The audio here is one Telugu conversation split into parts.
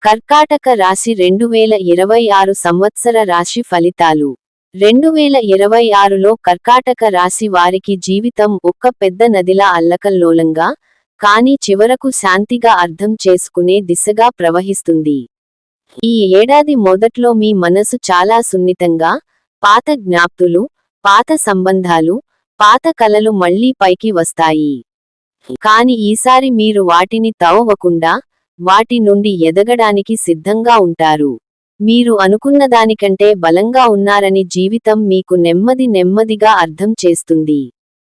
కర్కాటక రాశి 2026 సంవత్సర రాశి ఫలితాలు. 2026లో కర్కాటక రాశి వారికి జీవితం ఒక్క పెద్ద నదిలా అల్లకల్లోలంగా, కానీ చివరకు శాంతిగా అర్థం చేసుకునే దిశగా ప్రవహిస్తుంది. ఈ ఏడాది మొదట్లో మీ మనసు చాలా సున్నితంగా, పాత జ్ఞాప్తులు, పాత సంబంధాలు, పాత కలలు మళ్లీ పైకి వస్తాయి. కాని ఈసారి మీరు వాటిని తవ్వకుండా, వాటి నుండి ఎదగడానికి సిద్ధంగా ఉంటారు. మీరు అనుకున్నదానికంటే బలంగా ఉన్నారని జీవితం మీకు నెమ్మదిగా అర్థం చేస్తుంది.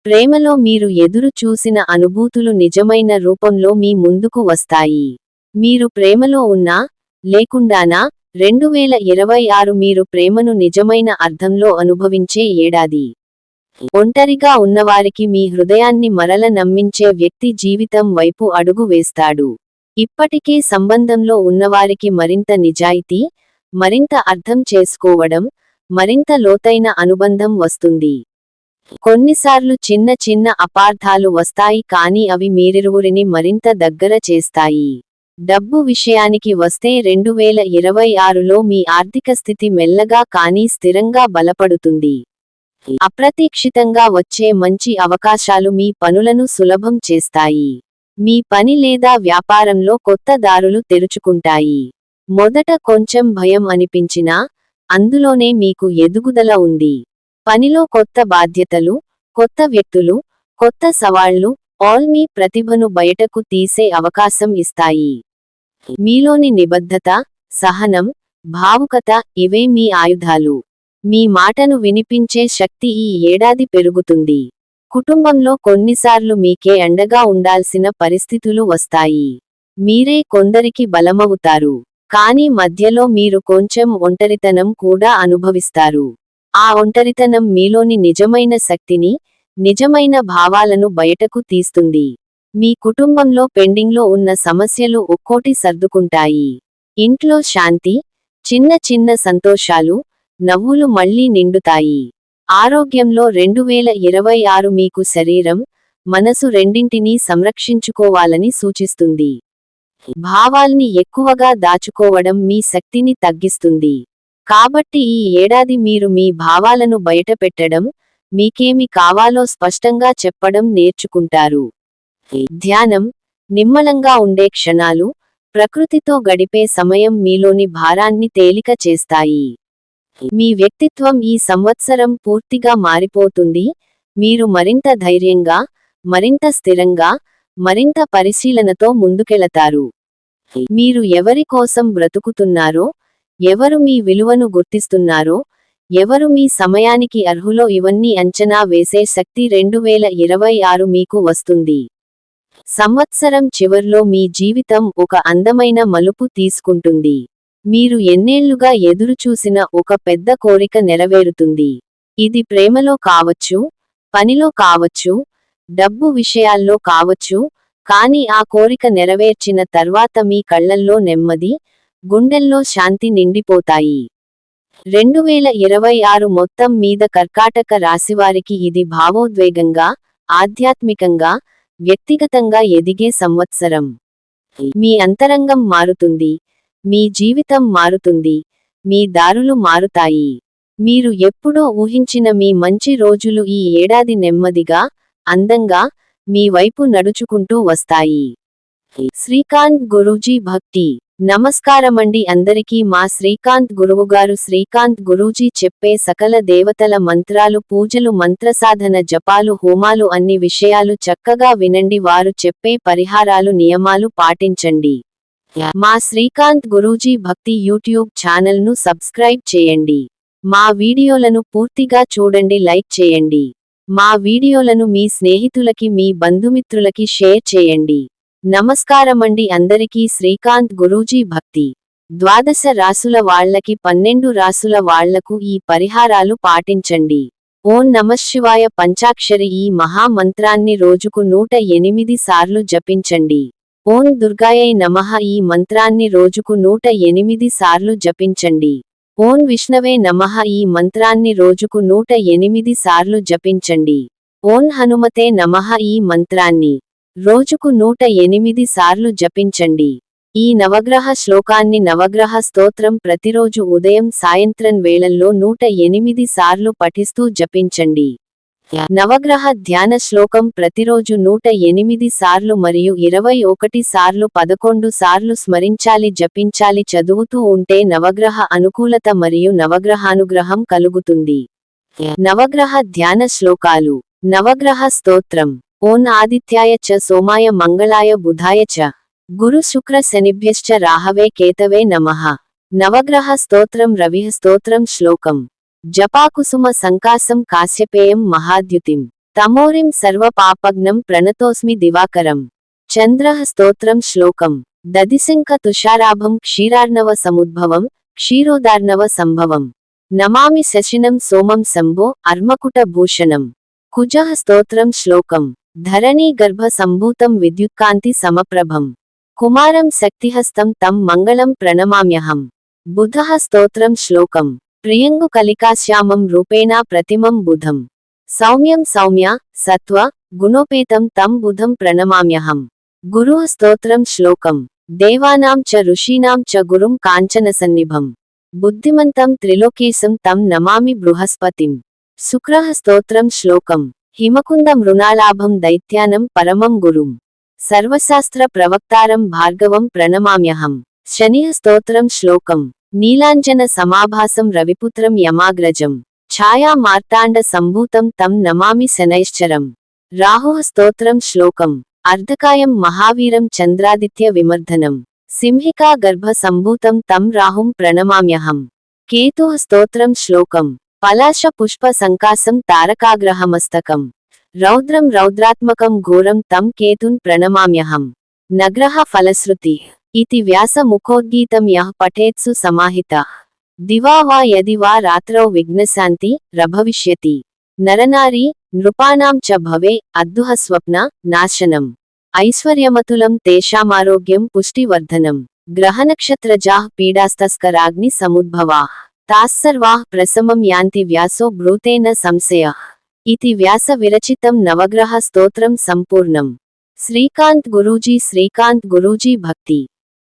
ప్రేమలో మీరు ఎదురు చూసిన అనుభూతులు నిజమైన రూపంలో మీ ముందుకు వస్తాయి. మీరు ప్రేమలో ఉన్నా, లేకుండానా, 2026 మీరు ప్రేమను నిజమైన అర్థంలో అనుభవించే ఏడాది. ఒంటరిగా ఉన్నవారికి మీ హృదయాన్ని మరల నమ్మించే వ్యక్తి జీవితం వైపు అడుగు వేస్తాడు. ఇప్పటికే సంబంధంలో ఉన్నవారికి మరింత నిజాయితీ, మరింత అర్థం చేసుకోవడం, మరింత లోతైన అనుబంధం వస్తుంది. కొన్నిసార్లు చిన్న అపార్థాలు వస్తాయి, కానీ అవి మీరిరువురిని మరింత దగ్గర చేస్తాయి. డబ్బు విషయానికి వస్తే 2026లో మీ ఆర్థిక స్థితి మెల్లగా కానీ స్థిరంగా బలపడుతుంది. అప్రతీక్షితంగా వచ్చే మంచి అవకాశాలు మీ పనులను సులభం చేస్తాయి. మీ పని లేదా వ్యాపారంలో కొత్త దారులు తెరుచుకుంటాయి. మొదట కొంచెం భయం అనిపించినా, అందులోనే మీకు ఎదుగుదల ఉంది. పనిలో కొత్త బాధ్యతలు, కొత్త వ్యక్తులు, కొత్త సవాళ్లు ఆల్ మీ ప్రతిభను బయటకు తీసే అవకాశం ఇస్తాయి. మీలోని నిబద్ధత, సహనం, భావుకత ఇవే మీ ఆయుధాలు. మీ మాటను వినిపించే శక్తి ఈ ఏడాది పెరుగుతుంది. కుటుంబంలో కొన్నిసార్లు మీకే అండగా ఉండాల్సిన పరిస్థితులు వస్తాయి. మీరే కొందరికి బలమవుతారు. కానీ మధ్యలో మీరు కొంచెం ఒంటరితనం కూడా అనుభవిస్తారు. ఆ ఒంటరితనం మీలోని నిజమైన శక్తిని, నిజమైన భావాలను బయటకు తీస్తుంది. మీ కుటుంబంలో పెండింగ్లో ఉన్న సమస్యలు ఒక్కోటి సర్దుకుంటాయి. ఇంట్లో శాంతి, చిన్న సంతోషాలు, నవ్వులు మళ్లీ నిండుతాయి. ఆరోగ్యంలో 2026 మీకు శరీరం, మనసు రెండింటినీ సంరక్షించుకోవాలని సూచిస్తుంది. భావాల్ని ఎక్కువగా దాచుకోవడం మీ శక్తిని తగ్గిస్తుంది. కాబట్టి ఈ ఏడాది మీరు మీ భావాలను బయటపెట్టడం, మీకేమి కావాలో స్పష్టంగా చెప్పడం నేర్చుకుంటారు. ధ్యానం, నిమ్మలంగా ఉండే క్షణాలు, ప్రకృతితో గడిపే సమయం మీలోని భారాన్ని తేలిక చేస్తాయి. మీ వ్యక్తిత్వం ఈ సంవత్సరం పూర్తిగా మారిపోతుంది. మీరు మరింత ధైర్యంగా, మరింత స్థిరంగా, మరింత పరిశీలనతో ముందుకెళతారు. మీరు ఎవరి కోసం బ్రతుకుతున్నారో, ఎవరు మీ విలువను గుర్తిస్తున్నారో, ఎవరు మీ సమయానికి అర్హులో ఇవన్నీ అంచనా వేసే శక్తి 2026 మీకు వస్తుంది. సంవత్సరం చివర్లో మీ జీవితం ఒక అందమైన మలుపు తీసుకుంటుంది. మీరు ఎన్నేళ్లుగా ఎదురుచూసిన ఒక పెద్ద కోరిక నెరవేరుతుంది. ఇది ప్రేమలో కావచ్చు, పనిలో కావచ్చు, డబ్బు విషయాల్లో కావచ్చు, కానీ ఆ కోరిక నెరవేర్చిన తర్వాత మీ కళ్లల్లో నెమ్మది, గుండెల్లో శాంతి నిండిపోతాయి. 2026 మొత్తం మీద కర్కాటక రాశివారికి ఇది భావోద్వేగంగా, ఆధ్యాత్మికంగా, వ్యక్తిగతంగా ఎదిగే సంవత్సరం. మీ అంతరంగం మారుతుంది. మీ జీవితం మారుతుంది. మీ దారులు మారుతాయి. మీరు ఎప్పుడో ఊహించిన మీ మంచి రోజులు ఈ ఏడాది నెమ్మదిగా, అందంగా, మీ వైపు నడుచుకుంటూ వస్తాయి. శ్రీకాంత్ గురూజీ భక్తి. నమస్కారమండి అందరికీ. మా శ్రీకాంత్ గురువుగారు. శ్రీకాంత్ గురూజీ చెప్పే సకల దేవతల మంత్రాలు, పూజలు, మంత్రసాధన, జపాలు, హోమాలు అన్ని విషయాలు చక్కగా వినండి. వారు చెప్పే పరిహారాలు, నియమాలు పాటించండి. మా శ్రీకాంత్ గురూజీ భక్తి యూట్యూబ్ ఛానల్ను సబ్స్క్రైబ్ చేయండి. మా వీడియోలను పూర్తిగా చూడండి, లైక్ చేయండి. మా వీడియోలను మీ స్నేహితులకి, మీ బంధుమిత్రులకి షేర్ చేయండి. నమస్కారమండి అందరికీ. శ్రీకాంత్ గురూజీ భక్తి. 12 రాసుల వాళ్లకి 12 రాసుల వాళ్లకు ఈ పరిహారాలు పాటించండి. ఓం నమఃశివాయ పంచాక్షరి ఈ మహా మంత్రాన్ని రోజుకు 108 సార్లు జపించండి. ఓం దుర్గాయై నమః ఈ మంత్రాన్ని రోజుకు 108 సార్లు జపించండి. ఓం విష్ణవే నమః ఈ మంత్రాన్ని రోజుకు 108 సార్లు జపించండి. ఓం హనుమతే నమః ఈ మంత్రాన్ని రోజుకు 108 సార్లు జపించండి. ఈ నవగ్రహ శ్లోకాన్ని నవగ్రహ స్తోత్రం ప్రతిరోజు ఉదయం సాయంత్రం వేళల్లో 108 సార్లు పఠిస్తూ జపించండి. నవగ్రహ ధ్యాన శ్లోకం ప్రతిరోజు 108 సార్లు మరియు 21 సార్లు 11 సార్లు స్మరించాలి జపించాలి. చదువుతూ ఉంటే నవగ్రహ అనుకూలత మరియు నవగ్రహానుగ్రహం కలుగుతుంది. నవగ్రహ ధ్యాన శ్లోకాలు. నవగ్రహ స్తోత్రం. ఓం ఆదిత్యాయ చ సోమాయ మంగళాయ బుధాయ చ గురు శుక్ర శనిభ్యశ్చ రాహవే కేతవే నమః. నవగ్రహ స్తోత్రం. రవిః స్తోత్రం. శ్లోకం. జపాకుసుమ సంకాసం కాశ్యపేయం మహాద్యుతిం తమోరిం సర్వపాపగ్నం ప్రణతోస్మి దివాకరం. చంద్రః స్తోత్రం. శ్లోకం. దదిశంఖ తుషారాభం క్షీరార్ణవ సముద్భవం క్షీరోదార్ణవ సంభవం నమామి శశినం సోమం శంభో అర్మకుట భూషణం. కుజః స్తోత్రం. శ్లోకం. ధరణీ గర్భ సంభూతం విద్యుత్కాంతి సమప్రభం కుమారం శక్తిహస్తం తం మంగళం ప్రణమామ్యహం. బుధః స్తోత్రం. శ్లోకం. ప్రియంగు కలికాశ్యామం రూపేణా ప్రతిమం బుధం సౌమ్యం సౌమ్య సత్వ గుణోపేతం తం బుధం ప్రణమామ్యహం. గురుః స్తోత్రం. శ్లోకం. దేవానాం చ ఋషీణాం చ గురుం కాంచనసన్నిభం బుద్ధిమంతం త్రిలోకేశం తం నమామి బృహస్పతిం. శుక్రః స్తోత్రం. శ్లోకం. హిమకుంద మృణాలాభం దైత్యానం పరమం గురుం సర్వశాస్త్ర ప్రవక్తారం భార్గవం ప్రణమామ్యహం. శనిః స్తోత్రం. శ్లోకం. నీలాంజన సమాభాసం రవిపుత్రం యమాగ్రజం ఛాయా మార్తాండ సంభూతం తం నమామి శనైశ్చరం. రాహుః స్తోత్రం. శ్లోకం. అర్ధకాయం మహావీరం చంద్రాదిత్య విమర్ధనం సింహికా గర్భ సంభూతం తం రాహుం ప్రణమామ్యహం. కేతుః స్తోత్రం. శ్లోకం. పలాశ పుష్ప సంకాసం తారకాగ్రహమస్తకం రౌద్రం రౌద్రాత్మకం ఘోరం తం కేతున్ ప్రణమామ్యహం. నగ్రహ ఫలశ్రుతి ఇతి వ్యాస ముఖోద్గీతం యః పఠేత్సు సమాహితః దివా వా యది వా రాత్రౌ విఘ్నశాంతి రభవిష్యతి. నరనారీ నృపాణాం చ భవే అద్దుః స్వప్న నాశనం ఐశ్వర్యమతులం తేషామారోగ్యం పుష్టివర్ధనం. గ్రహనక్షత్రజాః పీడాస్తస్కరాగ్ని సముద్భవాః తాస్సర్వాః ప్రశమం యాంతి వ్యాసో బ్రూతేన సంశయః. ఇతి వ్యాస విరచితం నవగ్రహ స్తోత్రం సంపూర్ణం. శ్రీకాంత్ గురూజీ భక్తి.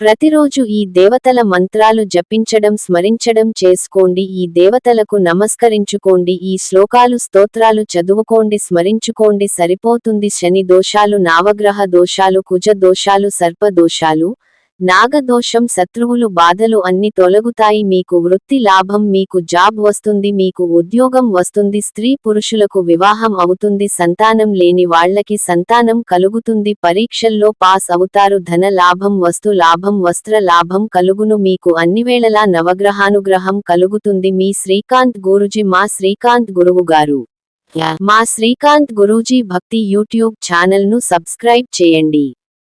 ప్రతిరోజు ఈ దేవతల మంత్రాలు జపించడం స్మరించడం చేసుకోండి. ఈ దేవతలకు నమస్కరించుకోండి. ఈ శ్లోకాలు స్తోత్రాలు చదువుకోండి స్మరించుకోండి సరిపోతుంది. శని దోషాలు నావగ్రహ దోషాలు కుజ దోషాలు సర్ప దోషాలు నాగదోషం శత్రువులు బాధలు అన్ని తొలగుతాయి. మీకు వృత్తి లాభం మీకు జాబ్ వస్తుంది మీకు ఉద్యోగం వస్తుంది. స్త్రీ పురుషులకు వివాహం అవుతుంది. సంతానం లేని వాళ్లకి సంతానం కలుగుతుంది. పరీక్షల్లో పాస్ అవుతారు. ధన లాభం వస్తు లాభం వస్త్ర లాభం కలుగును. మీకు అన్నివేళలా నవగ్రహానుగ్రహం కలుగుతుంది. మీ శ్రీకాంత్ గురూజీ మా శ్రీకాంత్ గురువుగారు. మా శ్రీకాంత్ గురూజీ భక్తి యూట్యూబ్ ఛానల్ను సబ్స్క్రైబ్ చేయండి.